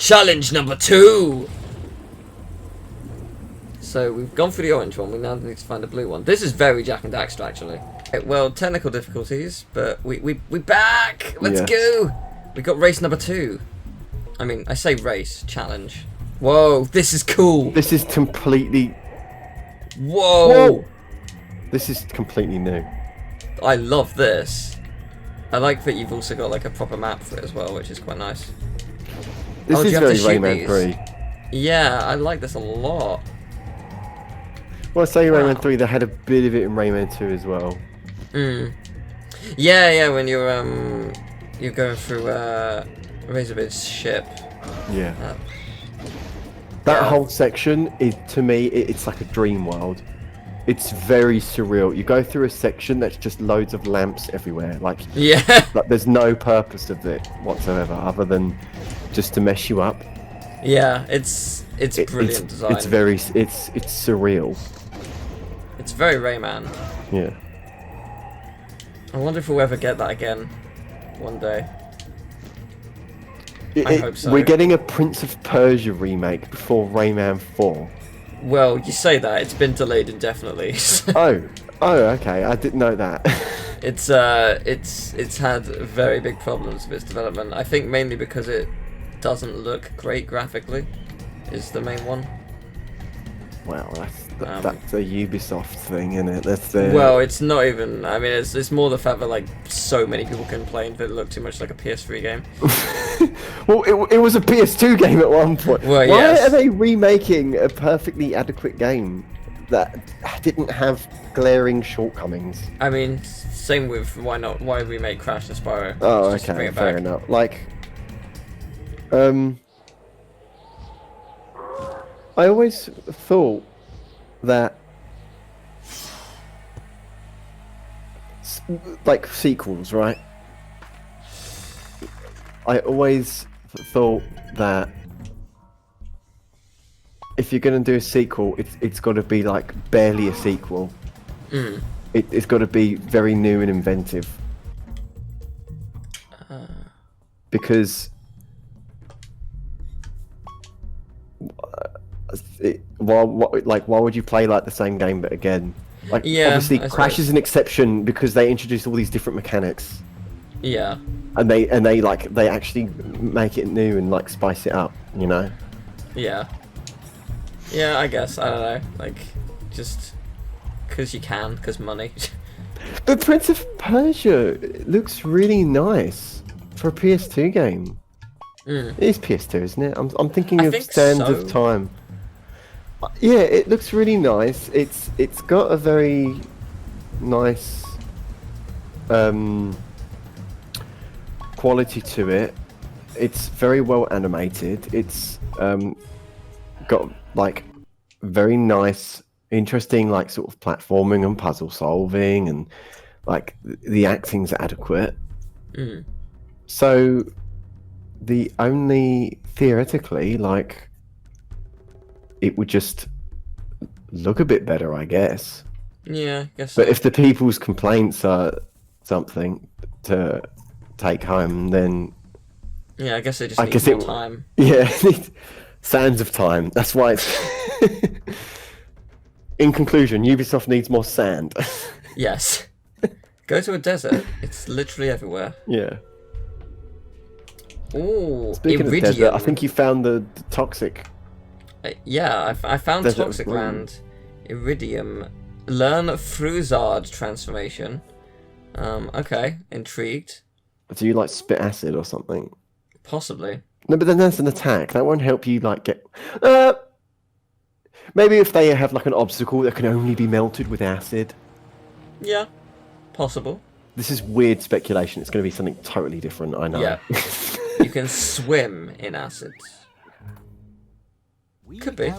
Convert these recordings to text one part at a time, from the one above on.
Challenge number 2! So we've gone through the orange one, we now need to find the blue one. This is very Jak and Daxter, actually. Okay, well, technical difficulties, but we back! Let's go! We got race number 2. I mean, I say race, challenge. Whoa, this is cool! This is completely... Whoa! Whoa! This is completely new. I love this. I like that you've also got like a proper map for it as well, which is quite nice. This is very Rayman 3. Yeah, I like this a lot. Well, I say Rayman 3, they had a bit of it in Rayman 2 as well. Yeah, when you're going through Razorbird's ship. Yeah. That whole section is, to me, it's like a dream world. It's very surreal. You go through a section that's just loads of lamps everywhere. Like, like there's no purpose of it whatsoever, other than just to mess you up. Yeah, it's brilliant design. It's very it's surreal. It's very Rayman. Yeah. I wonder if we'll ever get that again one day. I hope so. We're getting a Prince of Persia remake before Rayman 4. Well, you say that, it's been delayed indefinitely. Oh, okay, I didn't know that. It's had very big problems with its development. I think mainly because it doesn't look great graphically, is the main one. Well, that's a Ubisoft thing, isn't it? That's the... Well, it's not even. I mean, it's more the fact that like so many people complained that it looked too much like a PS3 game. Well, it was a PS2 game at one point. Well, Why are they remaking a perfectly adequate game that didn't have glaring shortcomings? I mean, same with why remake Crash and Spyro? Oh, okay, fair enough. Like, I always thought that like sequels, right? I always thought that if you're gonna do a sequel, it's got to be like barely a sequel. It's got to be very new and inventive. Because why would you play like the same game but again? Like, obviously Crash is an exception because they introduced all these different mechanics. Yeah. And they actually make it new and like spice it up, you know? Yeah. Yeah, I guess. I don't know. Like, just because you can, because money. But Prince of Persia looks really nice for a PS2 game. It is PS2, isn't it? I'm thinking of Sands of Time. Yeah, it looks really nice. It's got a very nice quality to it. It's very well animated. It's got like very nice, interesting like sort of platforming and puzzle solving, and like the acting's adequate. So the only theoretically like it would just look a bit better, I guess. Yeah, I guess. But if the people's complaints are something to take home, then yeah, I guess they just need more time. Yeah, Sands of Time. That's why it's... In conclusion, Ubisoft needs more sand. Yes. Go to a desert. It's literally everywhere. Yeah. Ooh, Speaking Iridium. of desert, I think you found the toxic... yeah, I found Desert Toxic Room. Land. Iridium. Learn Fruzard transformation. Okay, intrigued. Do you like spit acid or something? Possibly. No, but then that's an attack. That won't help you like get... maybe if they have like an obstacle that can only be melted with acid. Yeah, possible. This is weird speculation. It's going to be something totally different, I know. Yeah. You can swim in acid. Could be.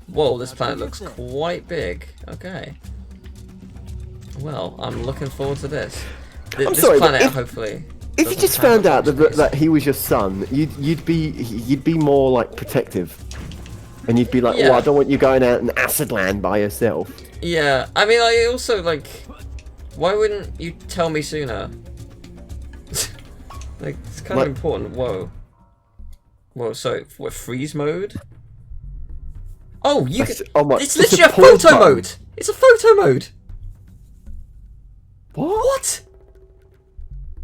Whoa, this planet looks quite big. Okay. Well, I'm looking forward to this. This planet, hopefully. If you just found out that he was your son, you'd be more like protective, and you'd be like, "Oh, I don't want you going out in acid land by yourself." Yeah, I mean, I also like, why wouldn't you tell me sooner? Like, it's kind of important. Whoa. Well, so what, freeze mode? Oh, you can. Oh my! It's literally a photo mode. It's a photo mode. What?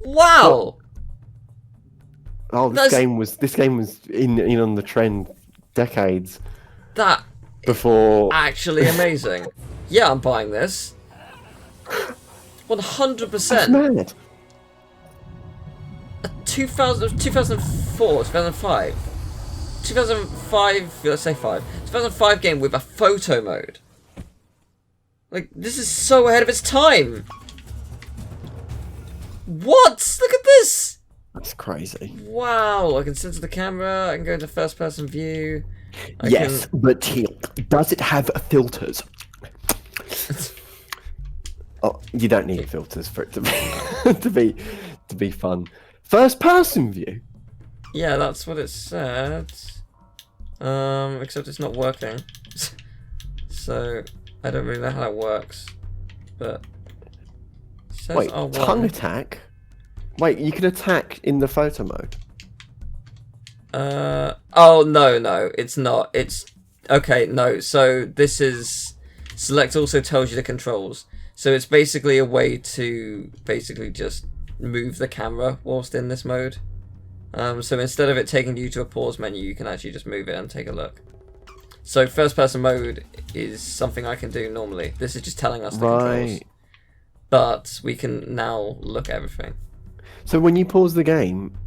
Wow. Oh, this game was in on the trend decades. That before actually amazing. Yeah, I'm buying this. 100%. That's mad. A 2004, 2005, 2005. Let's say 2005 game with a photo mode. Like, this is so ahead of its time. What? Look at this. That's crazy. Wow, I can censor the camera, I can go into first person view. Yes, but does it have filters? Oh, you don't need filters for it to be to be fun. First person view? Yeah, that's what it said. Except it's not working. So I don't really know how that works. But it says wait, R1. tongue attack? Wait, you can attack in the photo mode. Oh no, it's not. It's okay, no. So this is select also tells you the controls. So it's basically a way to basically just move the camera whilst in this mode. So instead of it taking you to a pause menu, you can actually just move it and take a look. So first person mode is something I can do normally. This is just telling us the controls. But we can now look at everything. So when you pause the game,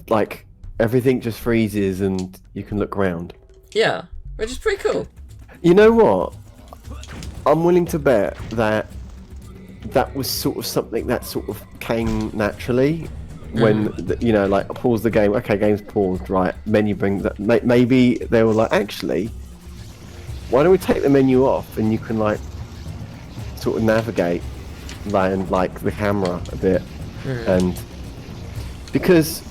like, everything just freezes and you can look around. Yeah, which is pretty cool. You know what? I'm willing to bet that that was sort of something that sort of came naturally when, you know, like, pause the game. Okay, game's paused, right? Menu brings that. Maybe they were like, actually, why don't we take the menu off and you can, like, sort of navigate and, like, the camera a bit. And because,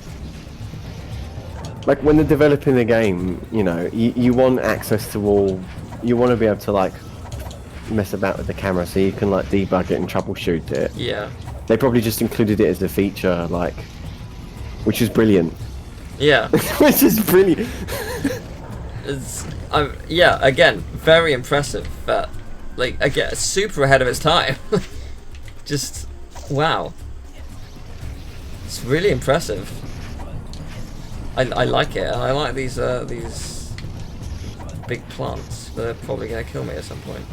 like, when they're developing the game, you know, you want access to all, you want to be able to, like, mess about with the camera so you can, like, debug it and troubleshoot it. Yeah. They probably just included it as a feature, like, which is brilliant. Yeah. Which is brilliant. Yeah, again, very impressive. But, like, again, super ahead of its time. Just, wow. It's really impressive. I like it, and I like these big plants. They're probably gonna kill me at some point.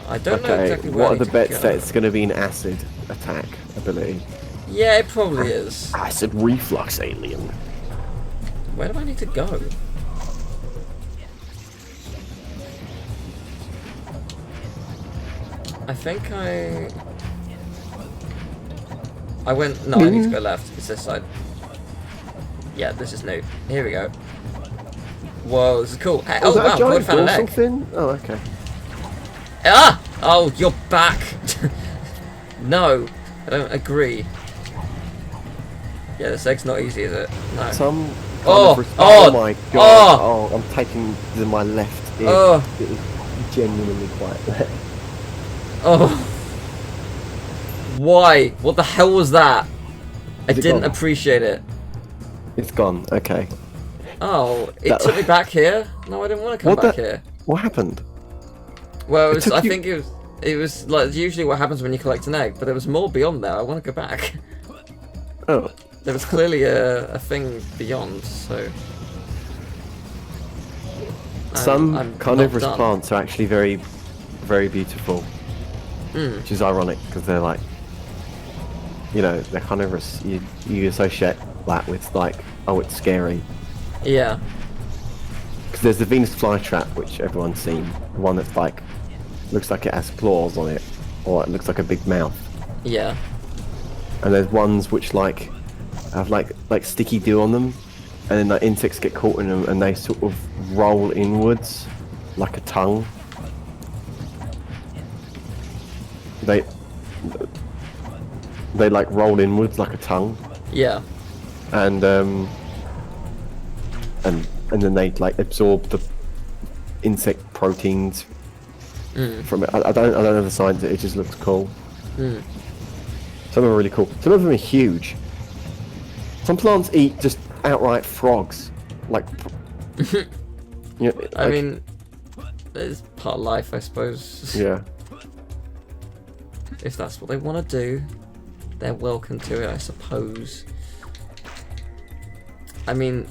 I don't know exactly where. What are the bets that it's gonna be an acid attack ability? Yeah, it probably is. Acid reflux alien. Where do I need to go? I think I went. No, I need to go left. It's this side. Yeah, this is new. Here we go. Whoa, this is cool. Hey, oh wow, I found an egg. Thing? Oh, okay. Ah! Oh, you're back. No, I don't agree. Yeah, this egg's not easy, is it? No. Oh my god! Oh, I'm taking my left ear. Oh. It is genuinely quite wet. Oh. Why? What the hell was that? I didn't appreciate it. It's gone. Okay. Oh, it took me back here? No, I didn't want to come back here. What happened? Well, I think it was like usually what happens when you collect an egg, but there was more beyond there. I want to go back. Oh. There was clearly a thing beyond, so... Some carnivorous plants are actually very, very beautiful. Which is ironic, because they're like... You know, they're carnivorous. You associate that with, like, oh, it's scary. Yeah. Because there's the Venus flytrap, which everyone's seen. The one that's, like, looks like it has claws on it. Or it looks like a big mouth. Yeah. And there's ones which, like... have like sticky dew on them, and then like insects get caught in them and they sort of roll inwards like a tongue. They like roll inwards like a tongue. Yeah. And then they like absorb the insect proteins from it. I don't know the science. It just looks cool. Some of them are really cool. Some of them are huge. Some plants eat just outright frogs. Like, you know, I mean, it's part of life, I suppose. Yeah. If that's what they want to do, they're welcome to it, I suppose. I mean,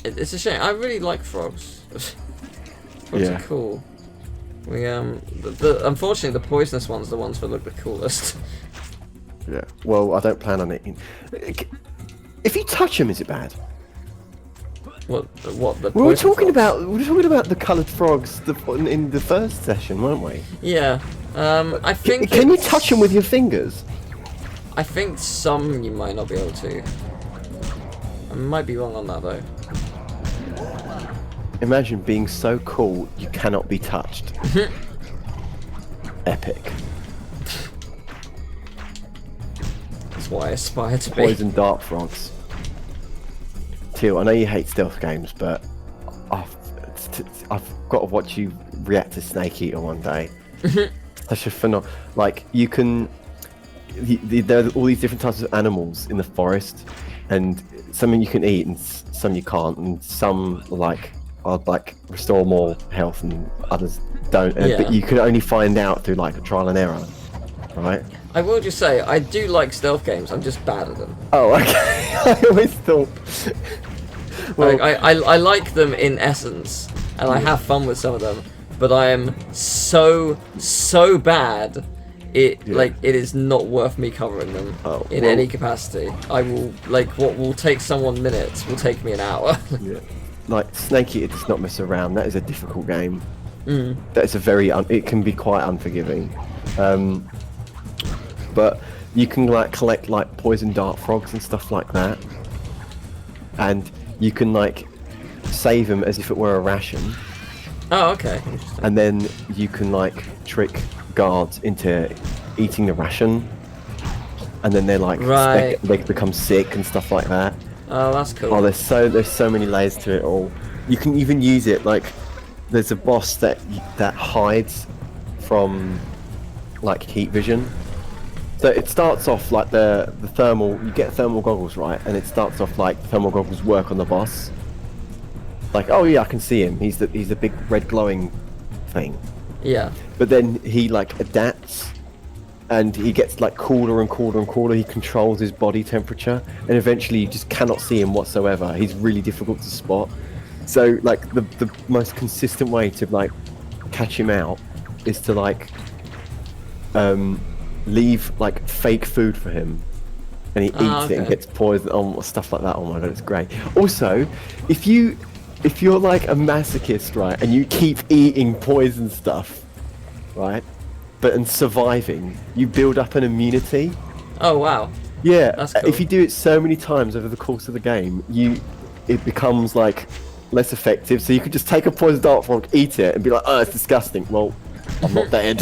it's a shame. I really like frogs. Frogs are cool. We unfortunately the poisonous ones are the ones that look the coolest. Yeah. Well, I don't plan on eating. If you touch them, is it bad? What the? We were talking frogs? about the coloured frogs in the first session, weren't we? Yeah. I think. Can you touch them with your fingers? I think some you might not be able to. I might be wrong on that though. Imagine being so cool you cannot be touched. Epic. That's what I aspire to be. Poison dart frogs. Teal, I know you hate stealth games, but I've got to watch you react to Snake Eater one day. Such a phenomenal. Like, you can. There are all these different types of animals in the forest, and some you can eat and some you can't, and some are restore more health and others don't. But you can only find out through like a trial and error, right? I will just say I do like stealth games. I'm just bad at them. Oh, okay. I always thought. Well, I like them in essence, and I have fun with some of them. But I am so bad. It is not worth me covering them in any capacity. I will what will take someone minutes will take me an hour. Yeah. Like Snake Eater does not mess around. That is a difficult game. That is a very it can be quite unforgiving. But you can collect poison dart frogs and stuff like that, and you can save them as if it were a ration. Oh, okay. And then you can trick guards into eating the ration, and then they're they become sick and stuff like that. Oh, that's cool. Oh, there's so many layers to it all. You can even use it there's a boss that hides from heat vision. So it starts off the thermal. You get thermal goggles, right? And it starts off thermal goggles work on the boss. Oh yeah, I can see him. He's the big red glowing thing. Yeah. But then he adapts, and he gets cooler and cooler and cooler. He controls his body temperature, and eventually you just cannot see him whatsoever. He's really difficult to spot. So the most consistent way to catch him out is to leave fake food for him, and he eats it and gets poisoned. Stuff like that. Oh my god, it's great. Also, if you're a masochist, right, and you keep eating poison stuff, right, and surviving, you build up an immunity. Oh wow. Yeah. That's cool. If you do it so many times over the course of the game, it becomes less effective. So you could just take a poison dart frog, eat it, and be like, oh, it's disgusting. Well, I'm not dead.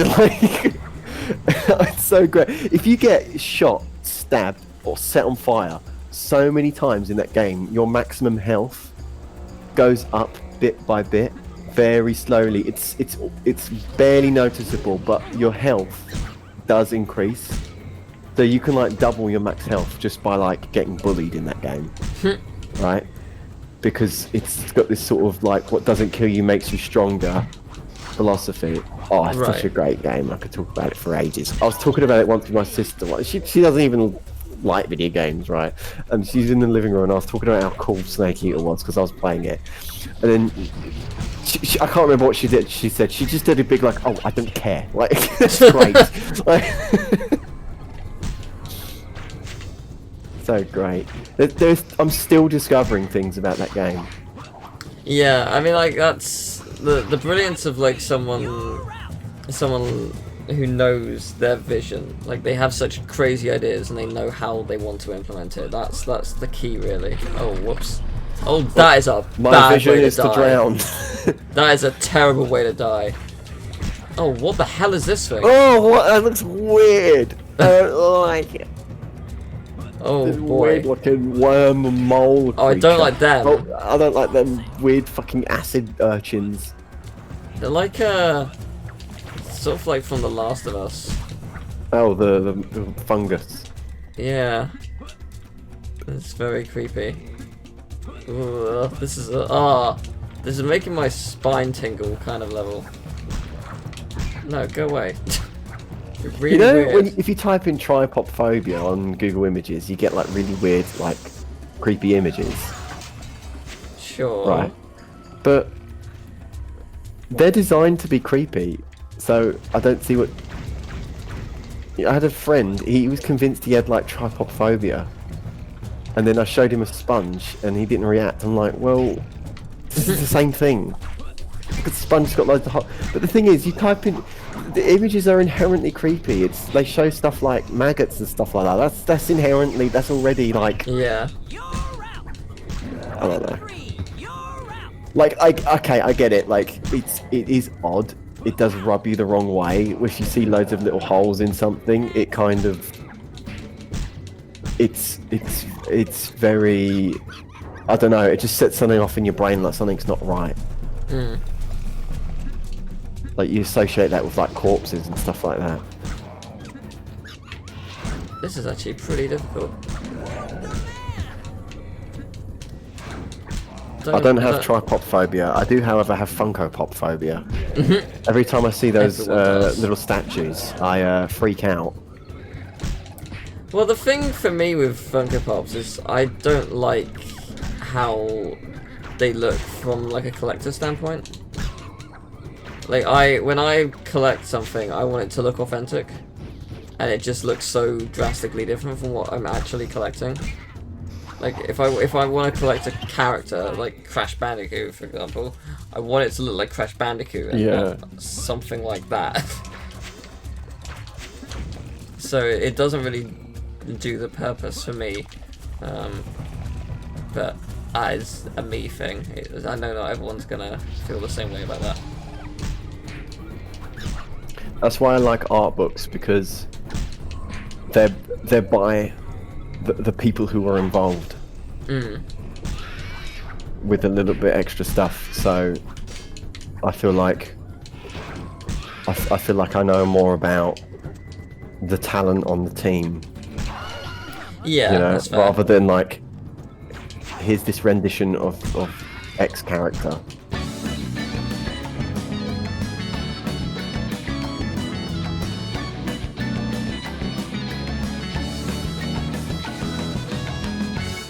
It's so great. If you get shot, stabbed, or set on fire so many times in that game, your maximum health goes up bit by bit, very slowly. It's barely noticeable, but your health does increase. So you can double your max health just by getting bullied in that game, right? Because it's got this sort of what doesn't kill you makes you stronger philosophy. Oh, it's such a great game. I could talk about it for ages. I was talking about it once with my sister. She doesn't even like video games, right? And she's in the living room, and I was talking about how cool Snake Eater was because I was playing it. And then I can't remember what she did. She said she just did a big oh, I don't care. That's great. So great. I'm still discovering things about that game. Yeah, I mean that's the brilliance of someone who knows their vision. They have such crazy ideas and they know how they want to implement it. That's the key, really. Oh, whoops. Oh, that is a bad vision way is to drown. That is a terrible way to die. Oh, what the hell is this thing? Oh, what? That looks weird. I don't like it. Oh this boy. Weird looking worm mole creature. Oh, I don't like them. Oh, I don't like them weird fucking acid urchins. They're sort of from The Last of Us. Oh, the fungus. Yeah. It's very creepy. Ooh, this is this is making my spine tingle kind of level. No, go away. Really You know, weird. if you type in trypophobia on Google Images, you get like really weird, like creepy images. Sure. Right. But they're designed to be creepy, so I don't see what. I had a friend. He was convinced he had like trypophobia, and then I showed him a sponge, and he didn't react. I'm like, well, this is the same thing. Look at the sponge's got loads of hot. But the thing is, you type in. The images are inherently creepy. They show stuff like maggots and stuff like that. That's inherently. That's already like. Yeah. I don't know. Like, okay, I get it. Like, it is odd. It does rub you the wrong way. If you see loads of little holes in something, it kind of, it's very, I don't know. It just sets something off in your brain like something's not right. Mm. Like you associate that with like corpses and stuff like that. This is actually pretty difficult. I don't have trypophobia. I do, however, have Funko Pop phobia. Every time I see those little statues, I freak out. Well, the thing for me with Funko Pops is I don't like how they look from like a collector standpoint. Like when I collect something, I want it to look authentic, and it just looks so drastically different from what I'm actually collecting. Like if I want to collect a character like Crash Bandicoot, for example, I want it to look like Crash Bandicoot and not something like that. So it doesn't really do the purpose for me. But it's a me thing. I know not everyone's gonna feel the same way about that. That's why I like art books, because they're by the people who are involved with a little bit extra stuff. So I feel like I know more about the talent on the team. Yeah, you know, that's fair. rather than like, here's this rendition of X character.